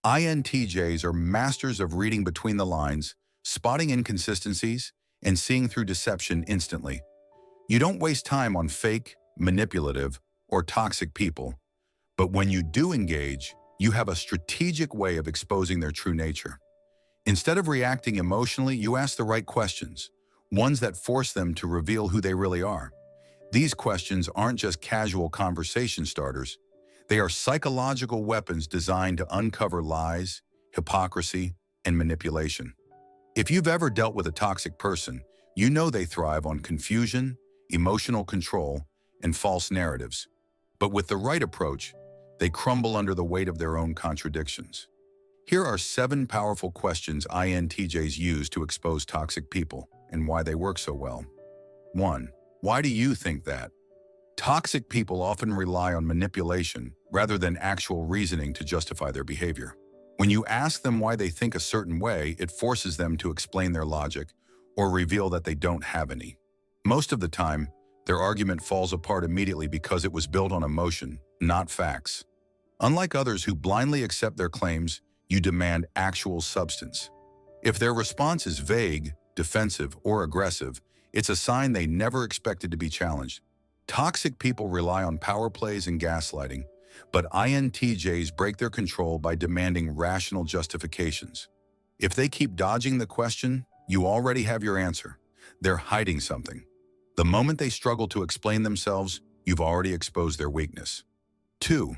INTJs are masters of reading between the lines, spotting inconsistencies, and seeing through deception instantly. You don't waste time on fake, manipulative, or toxic people, but when you do engage, you have a strategic way of exposing their true nature. Instead of reacting emotionally, you ask the right questions, ones that force them to reveal who they really are. These questions aren't just casual conversation starters. They are psychological weapons designed to uncover lies, hypocrisy, and manipulation. If you've ever dealt with a toxic person, you know they thrive on confusion, emotional control, and false narratives. But with the right approach, they crumble under the weight of their own contradictions. Here are 7 powerful questions INTJs use to expose toxic people and why they work so well. 1. Why do you think that? Toxic people often rely on manipulation rather than actual reasoning to justify their behavior. When you ask them why they think a certain way, it forces them to explain their logic or reveal that they don't have any. Most of the time, their argument falls apart immediately because it was built on emotion, not facts. Unlike others who blindly accept their claims, you demand actual substance. If their response is vague, defensive, or aggressive, it's a sign they never expected to be challenged. Toxic people rely on power plays and gaslighting, but INTJs break their control by demanding rational justifications. If they keep dodging the question, you already have your answer. They're hiding something. The moment they struggle to explain themselves, you've already exposed their weakness. 2.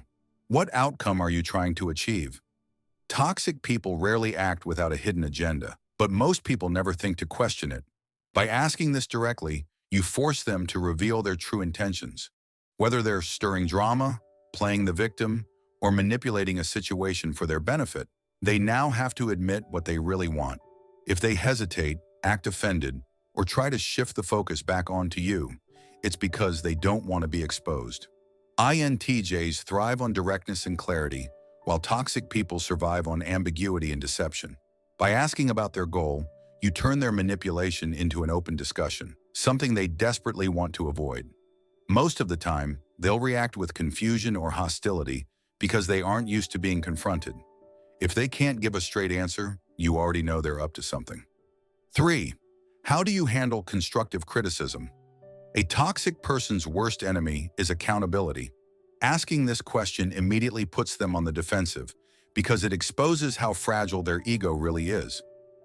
What outcome are you trying to achieve? Toxic people rarely act without a hidden agenda, but most people never think to question it. By asking this directly, you force them to reveal their true intentions. Whether they're stirring drama, playing the victim, or manipulating a situation for their benefit, they now have to admit what they really want. If they hesitate, act offended, or try to shift the focus back onto you, it's because they don't want to be exposed. INTJs thrive on directness and clarity, while toxic people survive on ambiguity and deception. By asking about their goal, you turn their manipulation into an open discussion, something they desperately want to avoid. Most of the time, they'll react with confusion or hostility because they aren't used to being confronted. If they can't give a straight answer, you already know they're up to something. 3. How do you handle constructive criticism? A toxic person's worst enemy is accountability. Asking this question immediately puts them on the defensive because it exposes how fragile their ego really is.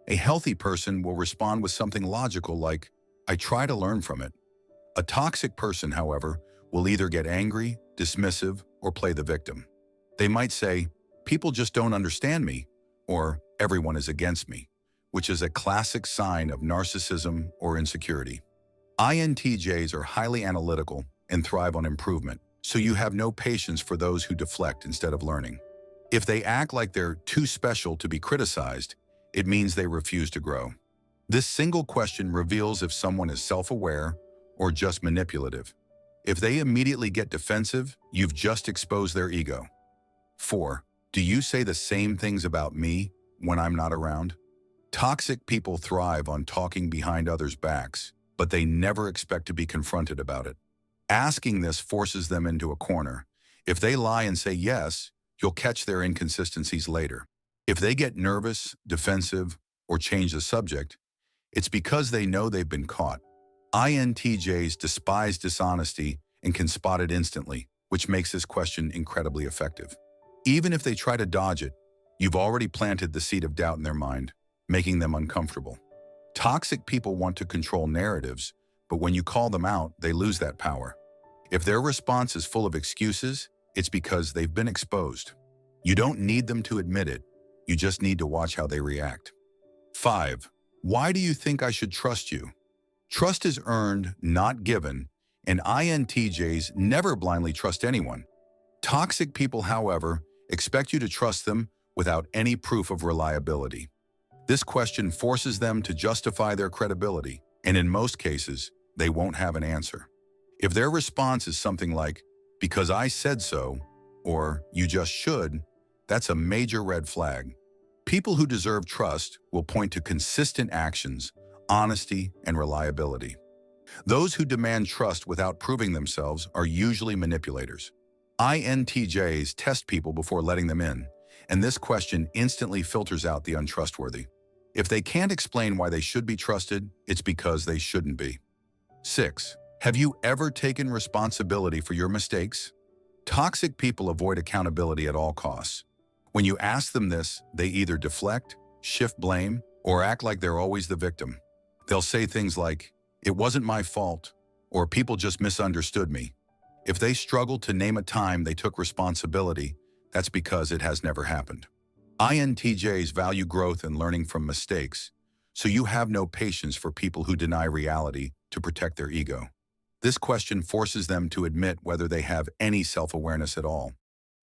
A healthy person will respond with something logical like, "I try to learn from it." A toxic person, however, will either get angry, dismissive, or play the victim. They might say, "People just don't understand me," or "Everyone is against me," which is a classic sign of narcissism or insecurity. INTJs are highly analytical and thrive on improvement, so you have no patience for those who deflect instead of learning. If they act like they're too special to be criticized, it means they refuse to grow. This single question reveals if someone is self-aware or just manipulative. If they immediately get defensive, you've just exposed their ego. 4. Do you say the same things about me when I'm not around? Toxic people thrive on talking behind others' backs, but they never expect to be confronted about it. Asking this forces them into a corner. If they lie and say yes, you'll catch their inconsistencies later. If they get nervous, defensive, or change the subject, it's because they know they've been caught. INTJs despise dishonesty and can spot it instantly, which makes this question incredibly effective. Even if they try to dodge it, you've already planted the seed of doubt in their mind, making them uncomfortable. Toxic people want to control narratives, but when you call them out, they lose that power. If their response is full of excuses, it's because they've been exposed. You don't need them to admit it. You just need to watch how they react. 5. Why do you think I should trust you? Trust is earned, not given, and INTJs never blindly trust anyone. Toxic people, however, expect you to trust them without any proof of reliability. This question forces them to justify their credibility, and in most cases, they won't have an answer. If their response is something like, "Because I said so," or "You just should," that's a major red flag. People who deserve trust will point to consistent actions, honesty, and reliability. Those who demand trust without proving themselves are usually manipulators. INTJs test people before letting them in. and this question instantly filters out the untrustworthy. If they can't explain why they should be trusted, it's because they shouldn't be. 6. Have you ever taken responsibility for your mistakes? Toxic people avoid accountability at all costs. When you ask them this, they either deflect, shift blame, or act like they're always the victim. They'll say things like, "It wasn't my fault," or "People just misunderstood me." If they struggle to name a time they took responsibility, that's because it has never happened. INTJs value growth and learning from mistakes, so you have no patience for people who deny reality to protect their ego. This question forces them to admit whether they have any self-awareness at all.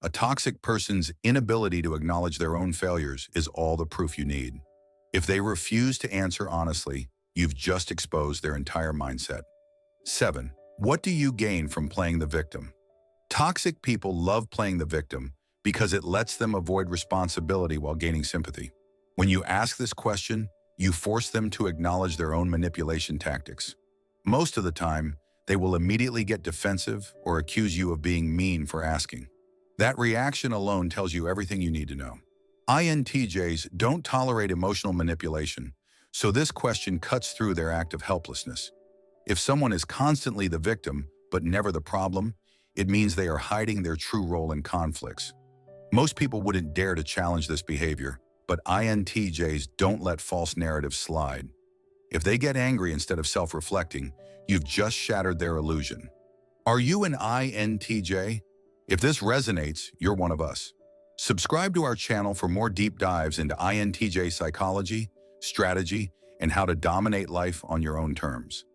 A toxic person's inability to acknowledge their own failures is all the proof you need. If they refuse to answer honestly, you've just exposed their entire mindset. 7. What do you gain from playing the victim? Toxic people love playing the victim because it lets them avoid responsibility while gaining sympathy. When you ask this question, you force them to acknowledge their own manipulation tactics. Most of the time, they will immediately get defensive or accuse you of being mean for asking. That reaction alone tells you everything you need to know. INTJs don't tolerate emotional manipulation, so this question cuts through their act of helplessness. If someone is constantly the victim, but never the problem, it means they are hiding their true role in conflicts. Most people wouldn't dare to challenge this behavior, but INTJs don't let false narratives slide. If they get angry instead of self-reflecting, you've just shattered their illusion. Are you an INTJ? If this resonates, you're one of us. Subscribe to our channel for more deep dives into INTJ psychology, strategy, and how to dominate life on your own terms.